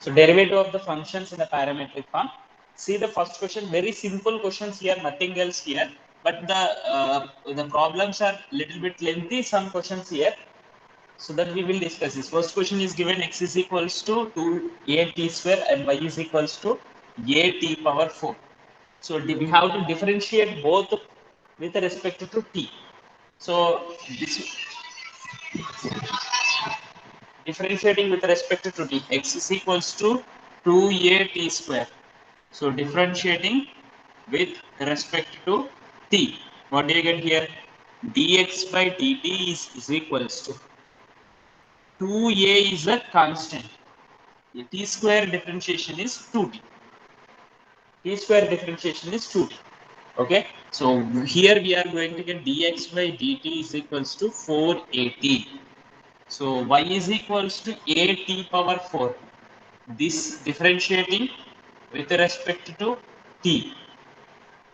So derivative of the functions in the parametric form. See the first question, very simple questions here, nothing else here. But the problems are little bit lengthy. Some questions here, so that we will discuss this. First question is given x is equals to 2at square and y is equals to at power 4. So we have to differentiate both with respect to t. So this differentiating with respect to t, x is equals to 2at square. So differentiating with respect to t, what do you get here? Dx by dt is equals to 2a is a constant. The t square differentiation is 2t. T square differentiation is 2t. Okay, so here we are going to get dx by dt is equals to 4at. So y is equals to at power 4. This differentiating with respect to t.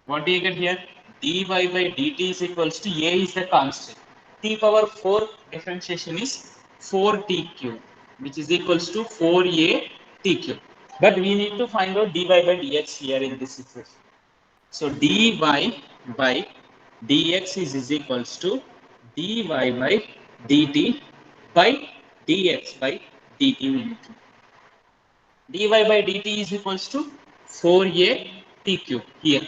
What do you get here? dy by dt is equals to a is the constant. T power 4 differentiation is 4t cube, which is equals to 4a t cube. But we need to find out dy by dx here in this equation. So dy by dx is equals to dy by dt by dx by dt. Dy by dt is equals to 4a t cube here.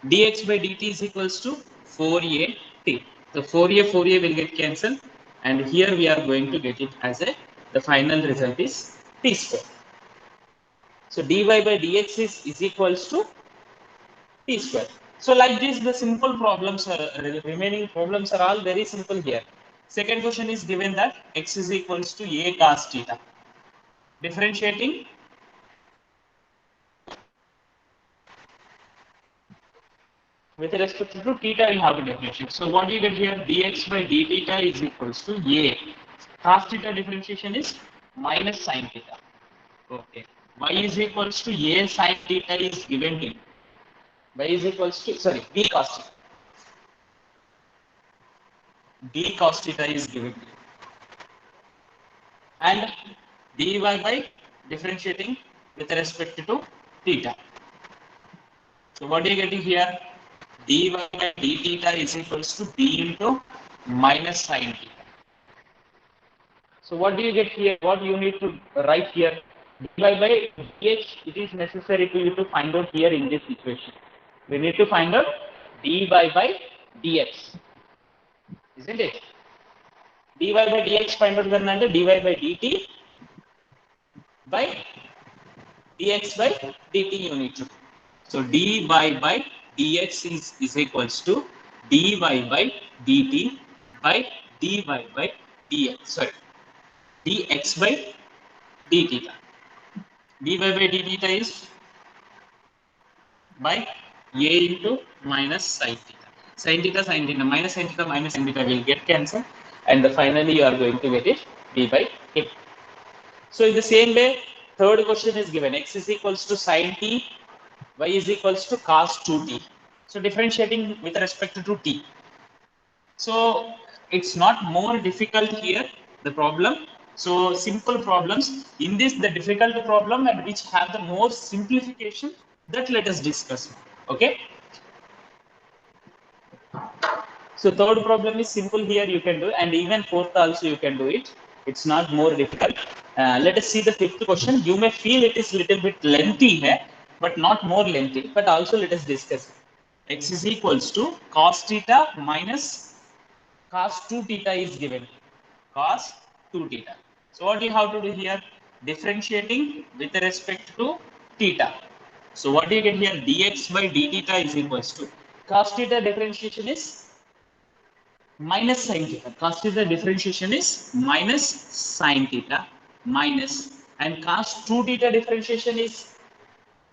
Dx by dt is equals to 4a t. So 4a will get cancelled, and here we are going to get it as a, the final result is t square. So dy by dx is equals to t square. So like this, the simple problems are, remaining problems are all very simple here. Second question is given that x is equals to a cos theta. Differentiating with respect to theta, you have to differentiate. So what do you get here? Dx by d theta is equals to a. Cos theta differentiation is minus sin theta. Okay. Y is equals to a sin theta is given here. Y is equals to, sorry, b cos theta. B cos theta is given here. And dy by differentiating with respect to theta. So what are you getting here? Dy by d theta is equals to d into minus sin theta. So what do you get here? What you need to write here? Dy by dx, it is necessary to you to find out here in this equation. We need to find out dy by dx, isn't it? Dy by dx find out the dy by dt by dx by dt you need to. So dy by dx is equals to dy by dt by dy by dx. Sorry, dx by d theta. Dy by d theta is by a into minus sin theta. Sin theta, minus sin theta will get cancelled, and finally you are going to get it d by a. So in the same way, third question is given x is equals to sin t, y is equals to cos 2t. So differentiating with respect to t. So it's not more difficult here, the problem. So simple problems. In this, the difficult problem and which have the more simplification, that let us discuss. Okay. So third problem is simple here, you can do, and even fourth also you can do it. It's not more difficult. Let us see the fifth question. You may feel it is little bit lengthy here, but not more lengthy. But also let us discuss. X is equals to cos theta minus cos 2 theta is given. Cos 2 theta. So what you have to do here? Differentiating with respect to theta. So what do you get here? Dx by d theta is equals to cos theta differentiation is minus sin theta. Cos theta differentiation is minus sin theta minus, and cos 2 theta differentiation is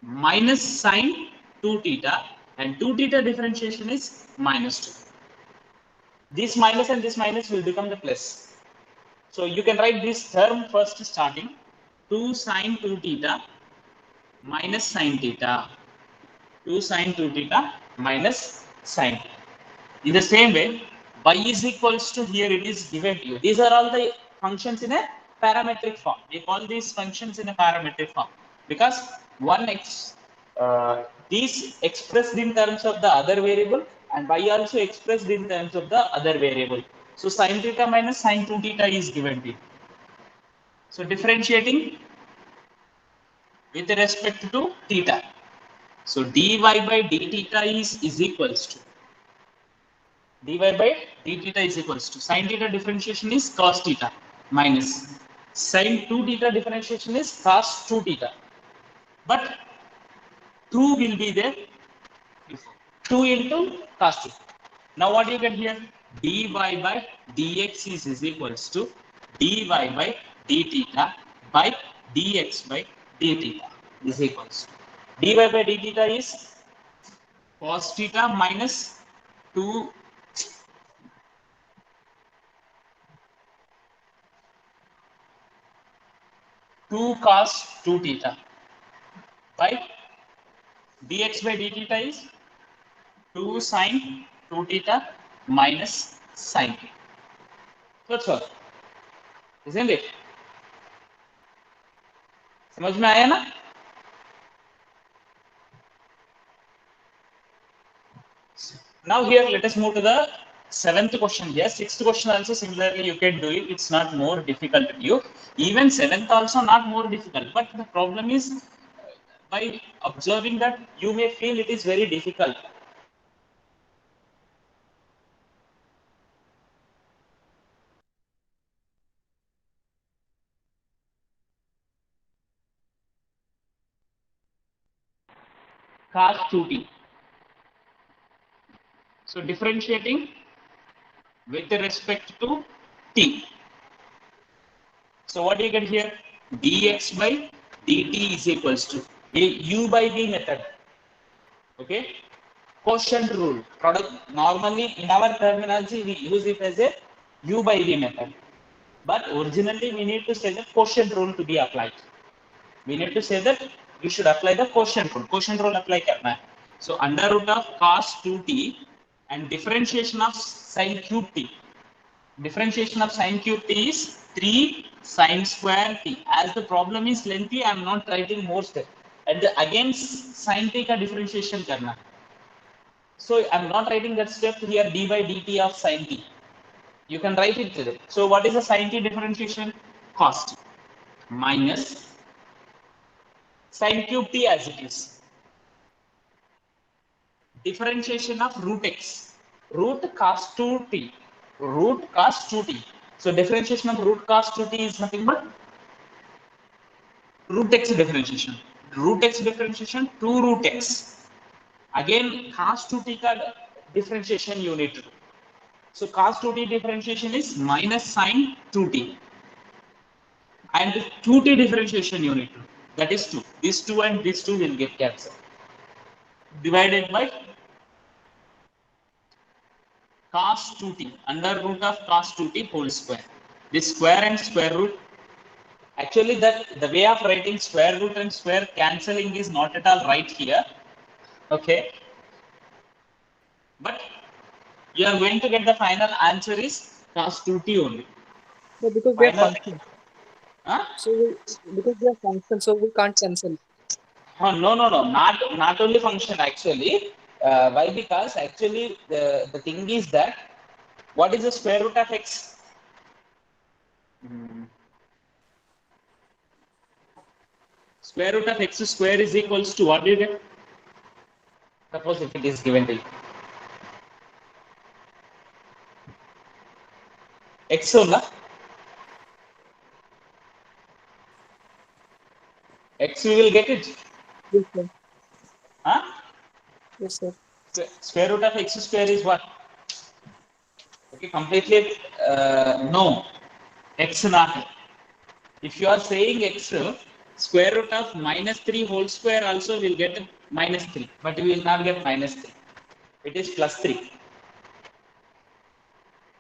minus sin 2 theta, and 2 theta differentiation is minus 2. This minus and this minus will become the plus. So you can write this term first starting 2 sin 2 theta minus sin theta. 2 sin 2 theta minus sin theta. In the same way, y is equals to, here it is given to you. These are all the functions in a parametric form. We call these functions in a parametric form because these expressed in terms of the other variable and y also expressed in terms of the other variable. So sin theta minus sin 2 theta is given to you. So differentiating with respect to theta. So dy by d theta is equals to dy by d theta is equals to sin theta differentiation is cos theta minus sin 2 theta differentiation is cos 2 theta. But 2 will be there before. 2 into cos 2. Now what you get here? Dy by dx is equals to dy by d theta by dx by d theta is equals to dy by d theta is cos theta minus 2 cos 2 theta by dx by d theta is 2 sin 2 theta minus sin theta. That's all, isn't it? समझ में आया ना? Now here let us move to the seventh question here. Sixth question also similarly you can do it. It's not more difficult to you. Even seventh also not more difficult. But the problem is by observing that you may feel it is very difficult. Cos 2t. So differentiating with respect to t. So what do you get here? Dx by dt is equals to u by v method. Okay. Quotient rule. Product normally in our terminology we use it as a u by v method. But originally we need to say the quotient rule to be applied. We need to say that we should apply the quotient rule. Quotient rule apply karna hai. So under root of cos 2t and differentiation of sin cube t. Differentiation of sin cube t is 3 sin square t. As the problem is lengthy, I am not writing more steps. And again sin t ka differentiation karna. So I am not writing that step here d by dt of sin t. You can write it today. So what is the sin t differentiation? Cos t minus sin cube t as it is. Differentiation of root x. Root cos 2t. Root cos 2t. So differentiation of root cos 2t is nothing but root x differentiation. Root x differentiation 2 root x. Again cos 2t ka differentiation you need to do. So cos 2t differentiation is minus sin 2t. And 2t differentiation you need to do. That is 2. This 2 and this 2 will get cancelled. Divided by cos 2t under root of cos 2t whole square. This square and square root. Actually, that the way of writing square root and square cancelling is not at all right here. Okay. But you are going to get the final answer is cos 2t only. No, because they are function. Huh? So because they are function, so we can't cancel. Oh, no. Not only function actually. Why? Because actually the thing is that what is the square root of x? Square root of x square is equals to what do you get? Suppose if it is given to you. X ola. X we will get it. Yes, sir. Huh? Yes, sir. Square root of x square is what? Okay, completely no. X not. If you are saying x, square root of minus 3 whole square also will get minus 3. But we will not get minus 3. It is plus 3.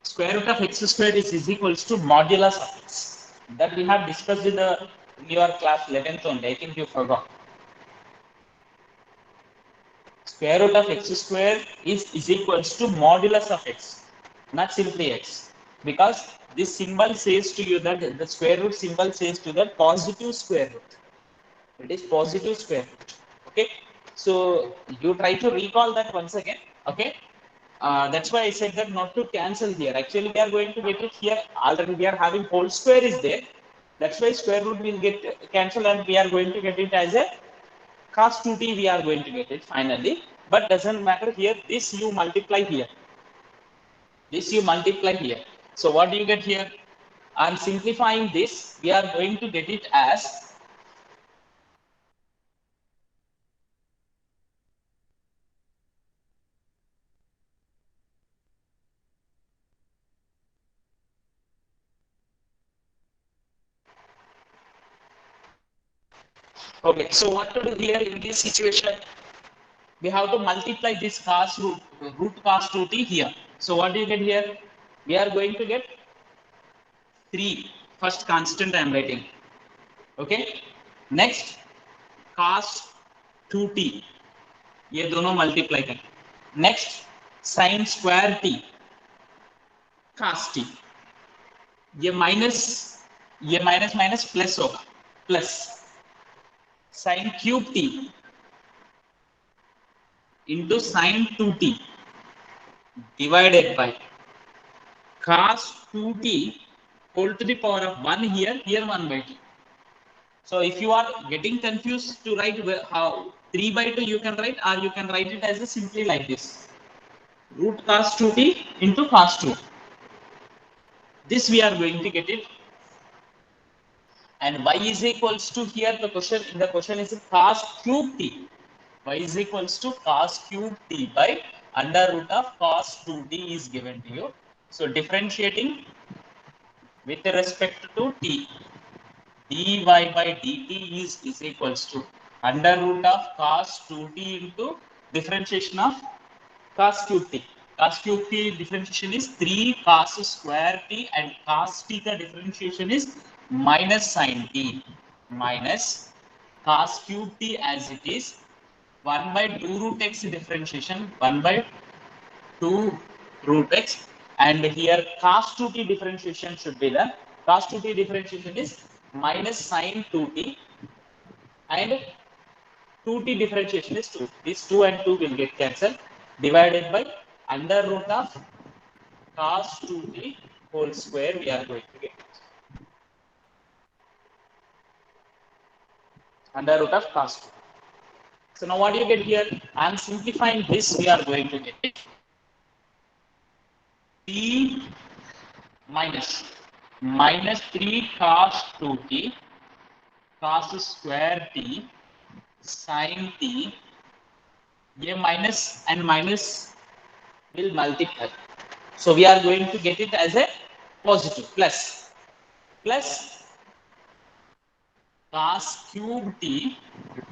Square root of x square is equals to modulus of x. That we have discussed in your class 11th only. I think you forgot. Square root of x square is equals to modulus of x, not simply x. Because this symbol says to you that the square root symbol says to that positive square root. It is positive square root. Okay, so you try to recall that once again. Okay, that's why I said that not to cancel here. Actually, we are going to get it here. Already we are having whole square is there. That's why square root will get cancelled, and we are going to get it as a cos 2t. We are going to get it finally, but doesn't matter here. This you multiply here. This you multiply here. So what do you get here? I'm simplifying this. We are going to get it as okay. So what to do here in this situation? We have to multiply this cos root cos 2t here. So what do you get here? We are going to get 3. First constant I am writing. Okay. Next cos 2t. ये दोनों multiply कर. Next sine square T cos t. ये minus minus plus होगा, plus sine cube T into sine 2t divided by cos 2t whole to the power of 1 here 1 by 2. So if you are getting confused to write how 3 by 2 you can write, or you can write it as a simply like this, root cos 2t into cos 2. This we are going to get it, and y is equals to here the question is cos cube t. Y is equals to cos cube t by under root of cos 2t is given to you. So differentiating with respect to t, dy by dt is equals to under root of cos 2t into differentiation of cos cube t. Cos cube t differentiation is 3 cos square t, and cos t the differentiation is minus sin t minus cos cube t as it is 1 by 2 root x differentiation 1 by 2 root x, and here cos 2t differentiation should be done. Cos 2t differentiation is minus sin 2t, and 2t differentiation is 2. This 2 and 2 will get cancelled, divided by under root of cos 2t whole square we are going to get. Under root of cos 2. So now what do you get here? I am simplifying this. We are going to get it. T minus 3 cos 2t cos square t sin t. ये minus and minus will multiply. So we are going to get it as a positive plus cos cube t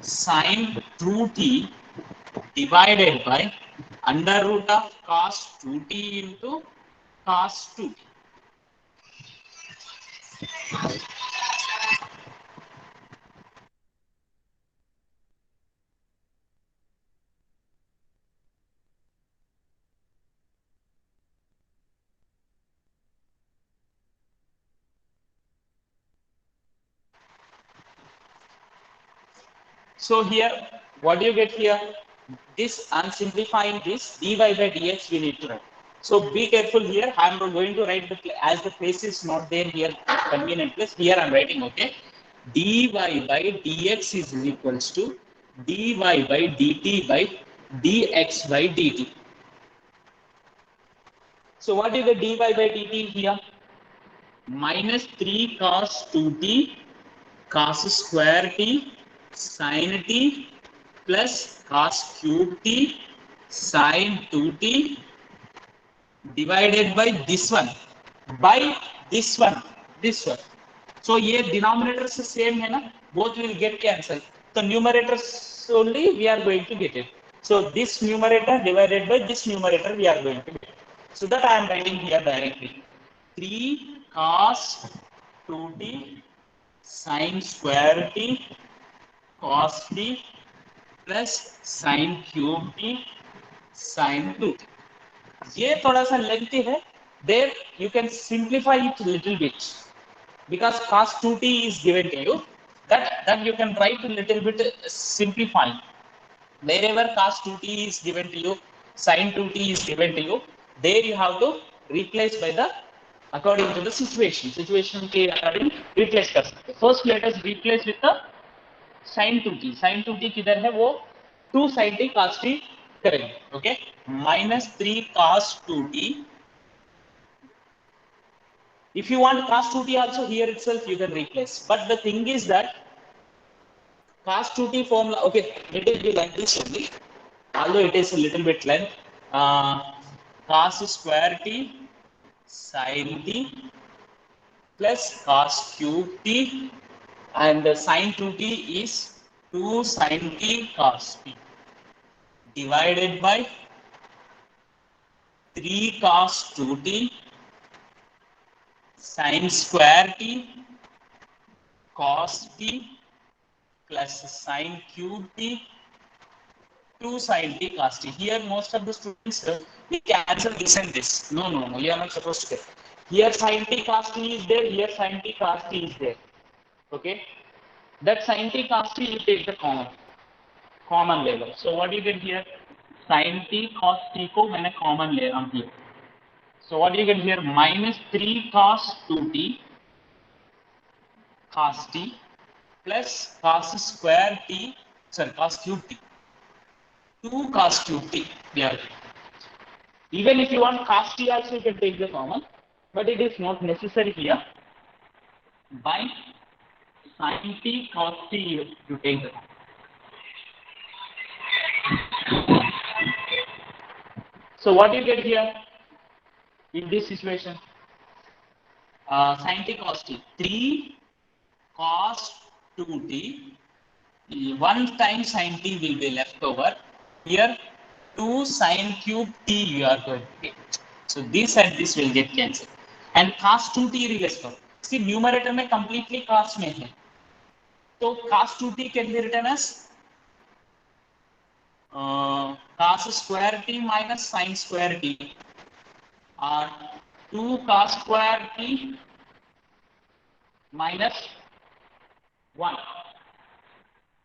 sin 2t divided by under root of cos 2t into cos 2t. So here, what do you get here? This, I'm simplifying this, dy by dx we need to write. So be careful here. I'm going to write as the place is not there here, convenient place. Here I'm writing, okay. dy by dx is equals to dy by dt by dx by dt. So what is the dy by dt here? Minus 3 cos 2t cos square t sin t plus cos cube t sin 2t divided by this one by this one. So ये denominator से same है ना, both will get cancelled. So numerators only we are going to get it. So this numerator divided by this numerator we are going to get. So that I am writing here directly. 3 cos 2t sin square t cos t plus sin cube t sin 2t. ये थोड़ा सा lengthy है, There you can simplify it a little bit because cos 2t is given to you. That you can write a little bit simplified. Wherever cos 2t is given to you, sin 2t is given to you, there you have to replace by the according to the situation के according replace कर सकते. First let us replace with the sin 2t. sin 2t किधर है वो 2 sin t cos t करेंगे. Okay, minus 3 cos 2t. If you want cos 2t also here itself you can replace. But the thing is that cos 2t formula, okay, let it be like this only. Although it is a little bit length, cos square t sin t plus cos cube t and sin 2t is 2 sin t cos t divided by 3 cos 2t sin square t cos t plus sin cube t 2 sin t cos t. Here most of the students we cancel this and this. No, you are not supposed to get. Here sin t cos t is there, here sin t cos t is there. Okay, that sin t cos t you take the common ले लो. So what do you get here? Sin t cos t को मैंने common ले रहा हूँ here. So what do you get here? Minus 3 cos 2t cos t plus cos square t, sorry, cos cube t. 2 cos cube t. Yeah. Even if you want cos t also you can take the common, but it is not necessary here. By sin t cos t you take the common. So what do you get here in this situation? Sin t cos t 3 cos 2t. One time sin t will be left over. Here 2 sin cube t you are going to get. So this and this will get cancelled. And cos 2t replace करो. See numerator में completely cos में है. So cos 2t can be written as cos square t minus sin square t or 2 cos square t minus 1.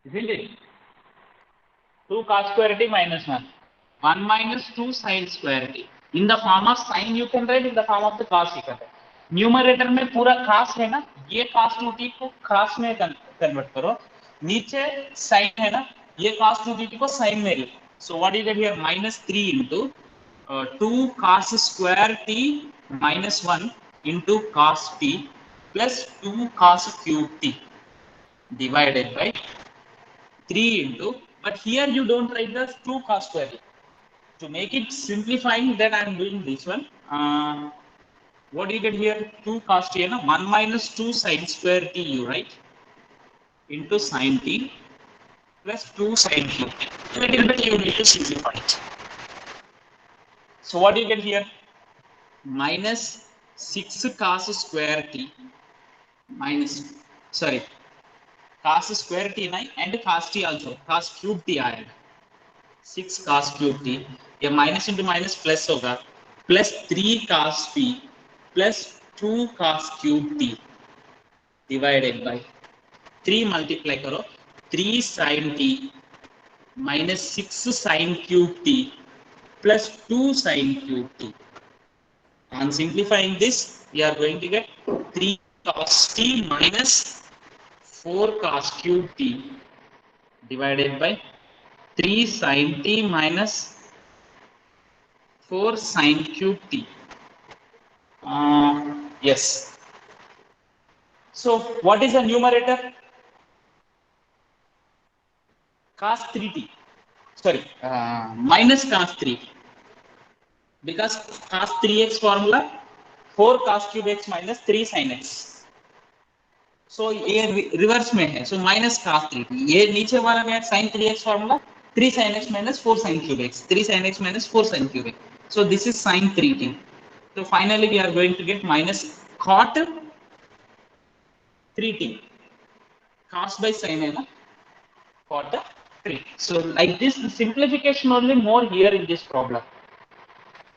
Isn't it? 2 cos square t minus 1. 1 minus 2 sin square t. In the form of sin you can write, in the form of the cos you can write. Numerator में पूरा cos है ना, ये cos 2t को cos में convert करो. नीचे sin है ना, ये cos 2t को sin में लिखो. So what you get here? Minus 3 into 2 cos square t minus 1 into cos t plus 2 cos cube t divided by 3 into, but here you don't write the 2 cos square t. To make it simplifying, then I am doing this one. What do you get here? 2 cos t, na? 1 minus 2 sin square t you write into sin t plus 2 sin cube t. A little bit you need to simplify it. So what do you get here? Minus 6 cos square t minus, sorry, cos square t and cos t also, cos cube t आएगा. 6 cos cube t, ये minus into minus plus होगा, plus 3 cos t plus 2 cos cube t divided by 3 multiply करो, 3 sin t minus 6 sin cube t plus 2 sin cube t. On simplifying this, we are going to get 3 cos t minus 4 cos cube t divided by 3 sin t minus 4 sin cube t. Yes. So what is the numerator? Cos 3t. Sorry, minus cos 3. Because cos 3x formula 4 cos cube x minus 3 sin x. So ये reverse में है. So minus cos 3t. ये नीचे वाला में sin 3x formula 3 sin x minus 4 sin cube x. 3 sin x minus 4 sin cube x. So this is sin 3t. So finally we are going to get minus cot 3t. Cos by sin है ना? Cot 3. So like this, the simplification only more here in this problem.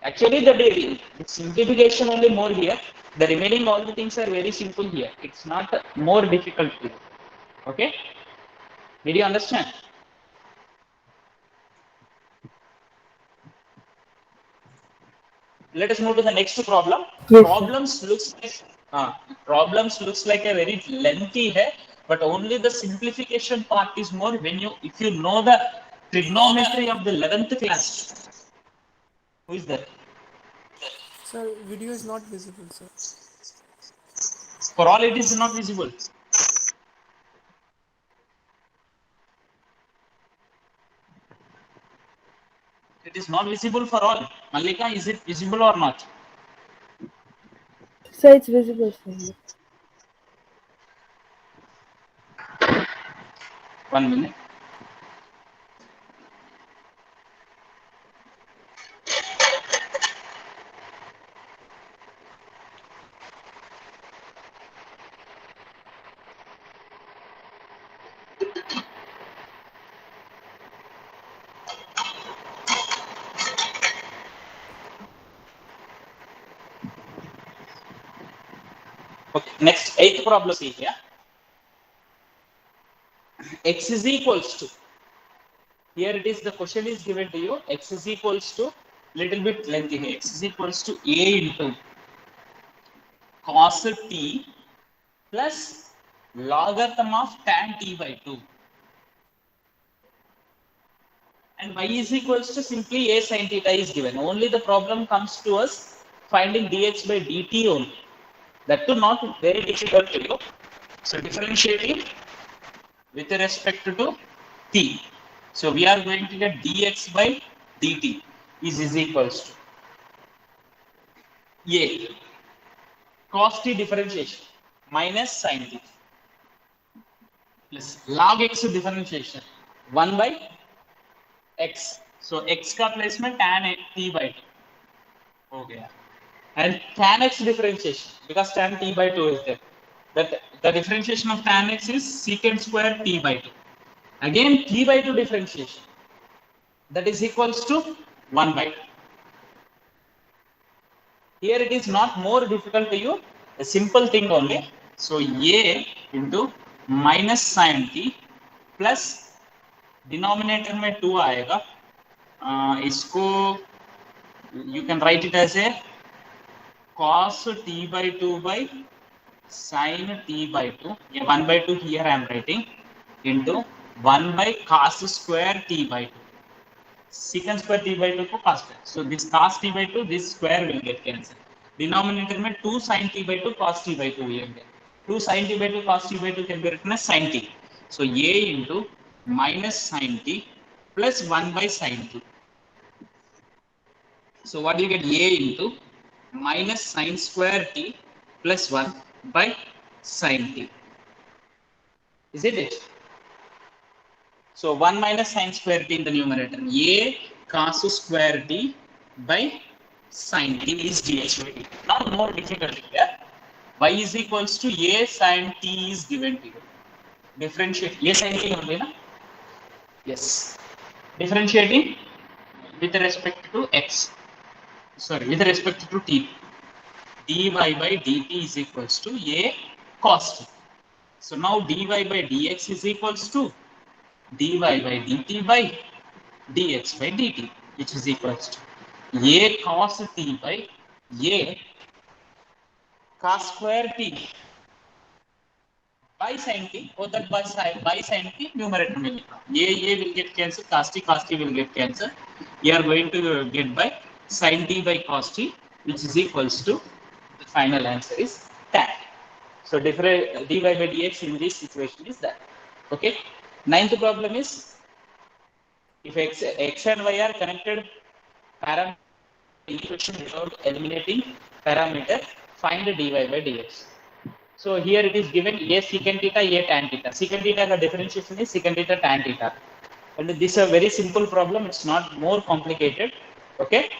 Actually, the simplification only more here. The remaining all the things are very simple here. It's not more difficult. Okay? Did you understand? Let us move to the next problem. Yes, sir. Problems looks like a very lengthy है, but only the simplification part is more when if you know the trigonometry of the 11th class. Who is that? Sir, video is not visible, sir. For all, it is not visible. It is not visible for all. Malika, is it visible or not? Sir, it's visible, sir. 1 minute. Okay, next, 8th problem see here. X is equals to, here it is, the question is given to you, x is equals to, little bit lengthy here, x is equals to a into cos t plus logarithm of tan t by 2. And y is equals to simply a sin theta is given. Only the problem comes to us finding dx by dt only. That too not very difficult to you. So differentiating with respect to t. So we are going to get dx by dt is equals to a cos t differentiation minus sin t plus log x differentiation 1 by x. So x का placement tan t by 2 हो गया. And tan x differentiation, because tan t by 2 is there. That the differentiation of tan x is secant square t by 2. Again t by 2 differentiation. That is equals to 1 by 2. Here it is not more difficult to you. A simple thing only. So a into minus sin t plus denominator में 2 आएगा. इसको you can write it as a cos t by 2 by sin t by 2. Yeah, 1 by 2 here I am writing into 1 by cos square t by 2. Secant square t by 2 को cos square. So this cos t by 2, this square will get cancelled. Denominator में 2 sin t by 2 cos t by 2 will get. 2 sin t by 2 cos t by 2 can be written as sin t. So a into minus sin t plus 1 by sin t. So what do you get? A into minus sin square t plus 1 by sin t. Is it? So 1 minus sin square t in the numerator. A cos square t by sin t is dx by dt. Now more difficult here. Y is equals to a sin t is given to you. Differentiate a sin t only, na? Yes. Differentiating with respect to x. Sorry, with respect to t. dy by dt is equals to a cos t. So now dy by dx is equals to dy by dt by dx by dt, which is equals to a cos t by a cos square t by sin t, or that by sin t numerator will become a will get cancelled, cos t will get cancelled. We are going to get by sin t by cos t, which is equals to, the final answer is tan. So different dy by dx in this situation is that. Okay. Ninth problem is, if x and y are connected parameter equation without eliminating parameter, find dy by dx. So here it is given a secant theta, a tan theta. Secant theta the differentiation is secant theta tan theta. And this is a very simple problem. It's not more complicated. Okay.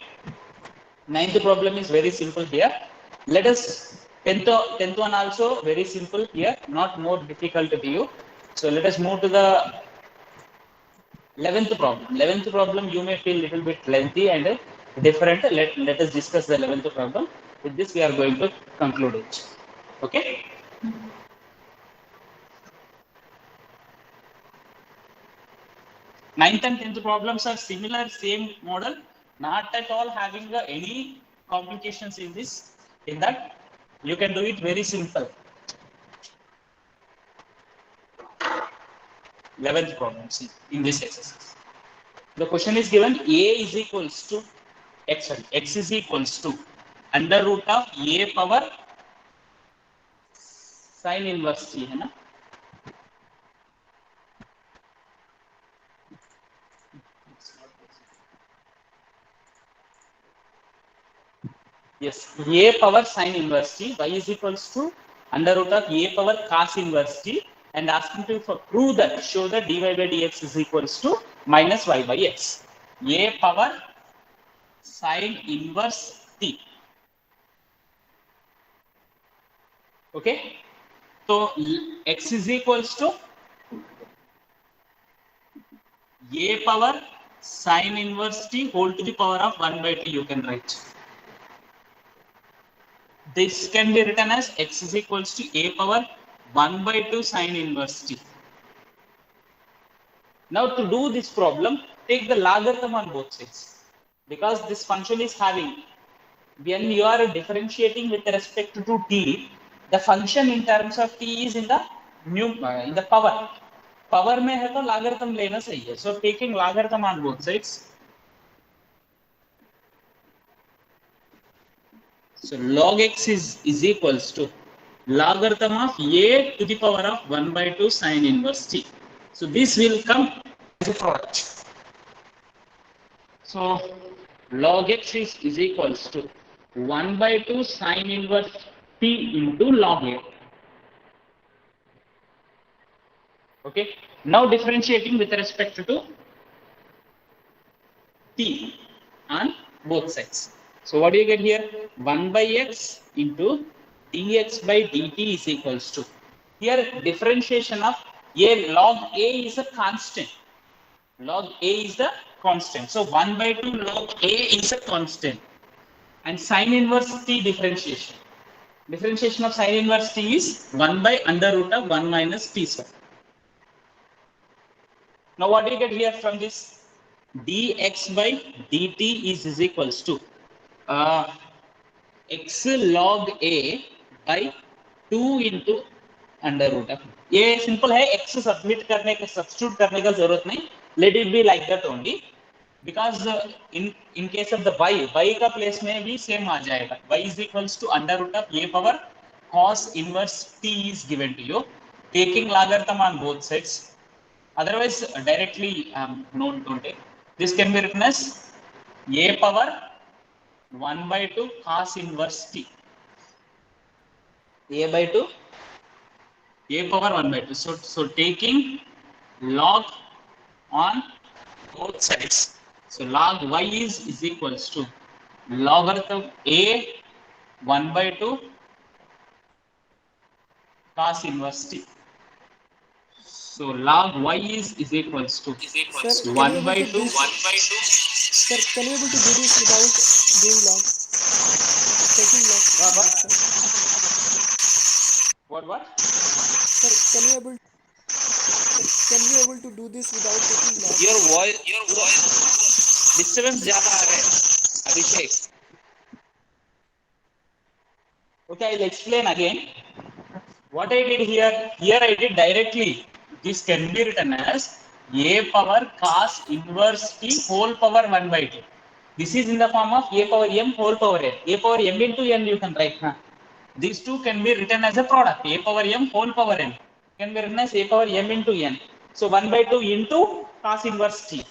Ninth problem is very simple here. Let us, 10th one also very simple here, not more difficult to you. So let us move to the 11th problem. 11th problem you may feel little bit lengthy and different. Let us discuss the 11th problem. With this, we are going to conclude it. Okay. Ninth and 10th problems are similar, same model, not at all having any complications in this. In that, you can do it very simple. 11th problem in this exercise. The question is given: a is equals to x is equals to under root of a power sin inverse t, है ना? Yes, a power sin inverse t, y is equals to under root of a power cos inverse t, and asking to prove that, show that dy by dx is equals to minus y by x. A power sin inverse t. Okay, so x is equals to a power sin inverse t whole to the power of 1 by 2, you can write. This can be written as x is equals to a power 1 by 2 sin inverse t. Now to do this problem, take the logarithm on both sides, because this function is having, when you are differentiating with respect to t, the function in terms of t is in the power में है तो logarithm लेना सही है. So taking logarithm on both sides, so log x is equals to logarithm of a to the power of 1 by 2 sin inverse t. So this will come as a product. So log x is equals to 1 by 2 sin inverse t into log a. Okay. Now differentiating with respect to t on both sides. So what do you get here? 1 by x into dx by dt is equals to, here differentiation of a, log a is a constant. Log a is the constant. So 1 by 2 log a is a constant. And sin inverse t differentiation. Differentiation of sin inverse t is 1 by under root of 1 minus t square. Now what do you get here from this? Dx by dt is equals to x log a by 2 into under root of, ये simple है. x submit करने का, substitute करने का जरूरत नहीं. Let it be like that only, because in case of the y का place में भी सेम आ जाएगा. y is equals to under root of a power cos inverse t is given to you, taking logarithm on both sides. Otherwise directly note don't take. This can be written as a power 1 by 2 cos inverse t, a by 2 a power 1 by 2. So taking log on both sides, so log y is equals to logarithm a 1 by 2 cos inverse t. So log y is equals to Sir, 1 by 2 Sir, can you able to do this without doing log? Taking log. what? Sir, can you able to do this without taking log? Your voice disturbance ज़्यादा आ रहा है, अभिषेक. Okay, I'll explain again. What I did here I did directly. This can be written as a power cos inverse t whole power 1 by 2. This is in the form of a power m whole power n. A power m into n you can write. These two can be written as a product. A power m whole power n can be written as a power m into n. So 1 by 2 into cos inverse t.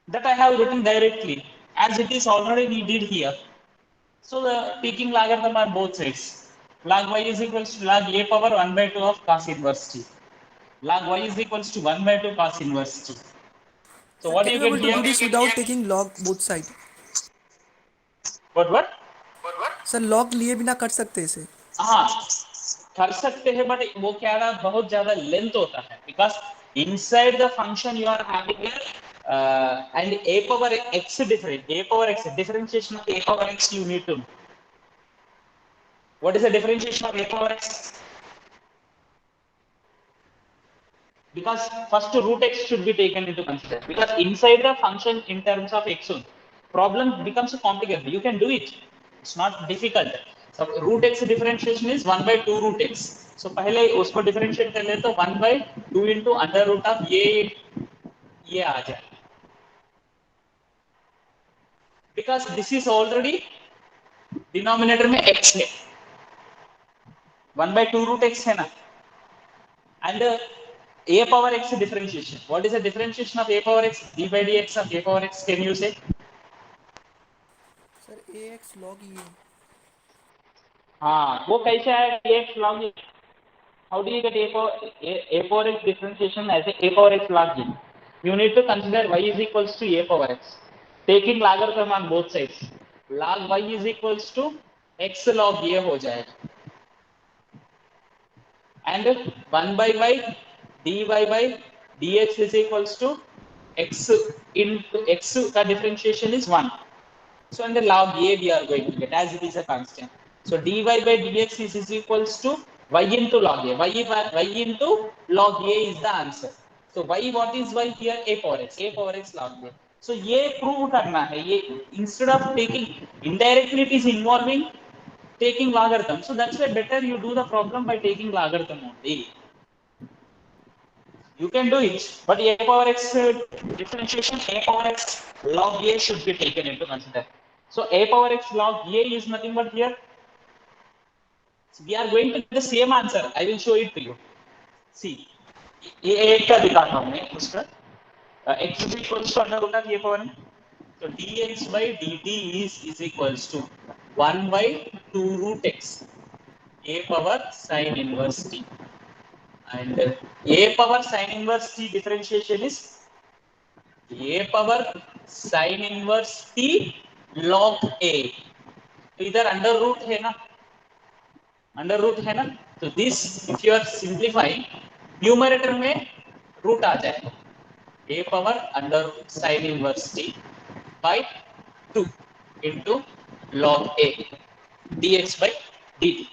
That I have written directly as it is already we did here. So the taking logarithm on both sides. Log y is equals to log a power 1 by 2 of cos inverse t. Log y is equals to 1 by 2 cos inverse t. So what do you Can you get able to here? do this without taking log both side? What? Sir log लिए बिना कर सकते हैं इसे? हाँ, कर सकते हैं, बट वो क्या है, बहुत ज्यादा लेंथ होता है, because inside the function you are having and a power x differentiation of a power x you need to know. What is the differentiation of a power x? Because first root x should be taken into consideration, because inside the function in terms of x problem becomes complicated. You can do it, it's not difficult. So root x differentiation is 1 by 2 root x. So पहले उसको differentiate कर ले तो 1 by 2 into under root of ये आ जाए, because this is already denominator में x है, 1 by 2 root x है ना. And a power x differentiation, what is the differentiation of a power x? D by dx of a power x, can you say? Sir ax log e. हाँ, वो कैसे आएगा ax log e? How do you get a power x differentiation as a power x log e? You need to consider y is equals to a power x, taking logarithm on both sides. Log y is equals to x log a हो जाएगा, and 1 by y dy by dx is equals to x into x का differentiation is 1. So under log a we are going to get, as it is a constant. So dy by dx is equals to y into log a. Y into log a is the answer. So y, what is y here? A power x log a. So ये prove करना है, ये instead of taking indirectly it is involving taking logarithm. So that's why better you do the problem by taking logarithm only. You can do it, but a power x differentiation, a power x log a should be taken into consideration. So a power x log a is nothing but here. We are going to get the same answer. I will show it to you. See, a का दिखाता हूँ मैं उसका. X is equals to under root of a power. So dx by dt is equals to 1 by 2 root x, a power sine inverse t. And a power sine inverse t differentiation is a power sin inverse t log a. तो इधर under root है ना, under root है ना, तो this if you are simplifying numerator में root आ जाए, a power under sin inverse t by 2 into log a dx by dt.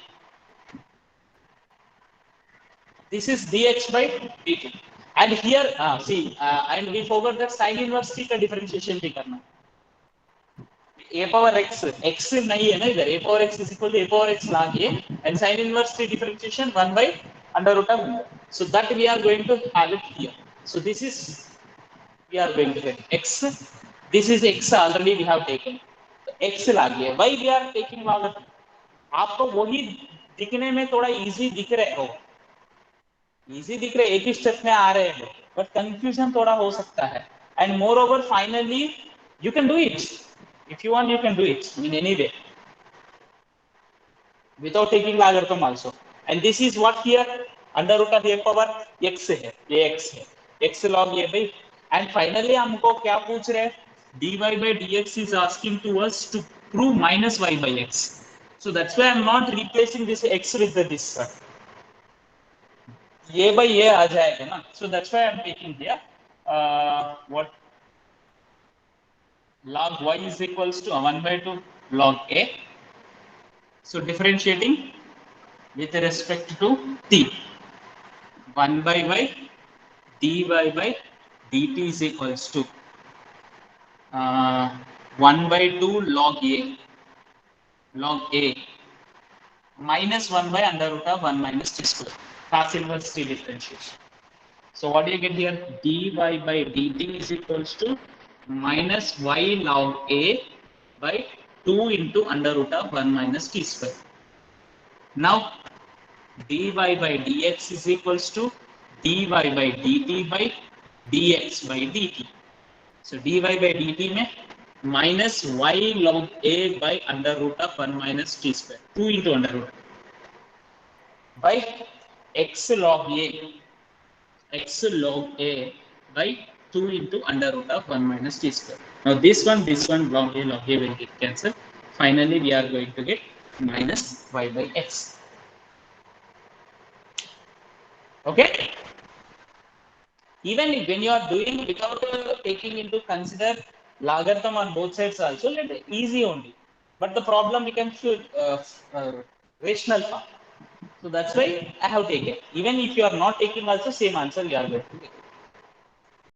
This is dx by dt. And here see and we forgot that sin inverse t का differentiation भी करना. a power x नहीं है ना इधर, a power x is equal to a power x log a and sin inverse t differentiation 1 by under root of. So that we are going to have it here. So this is we are going to get x, this is x already we have taken, x log a. Why we are taking logarithm? आपको वही दिखने में थोड़ा easy दिख रहे हो, easy दिख रहे, एक ही स्टेप में आ रहे हो, बट कंफ्यूजन थोड़ा हो सकता है. And more over finally you can do it, if you want you can do it in any way without taking logarithm also. And this is what here under root of a power x है, ये x है, x log a by. And finally हमको क्या पूछ रहे हैं, dy by dx is asking to us to prove minus y by x. So that's why I'm not replacing this x with this. ये by ये आ जाएगा ना. So that's why I'm taking here what log y is equals to 1 by 2 log a. So differentiating with respect to t, 1 by y dy by dt is equals to 1 by 2 log a minus 1 by under root of 1 minus t square, cos inverse t differentiation. So what do you get here? dy by dt is equals to minus y log a by 2 into under root of 1 minus t square. Now dy by dx is equals to dy by dt by dx by dt. So dy by dt में minus y log a by under root of 1 minus t square, 2 into under root by x log a by 2 into under root of 1 minus t square. Now this one log a will get cancelled. Finally we are going to get minus y by x. Okay, Even if when you are doing without taking into consider logarithm on both sides also, let it easy only. But the problem becomes rational form. So that's why I have taken. Even if you are not taking also, same answer you are going to get.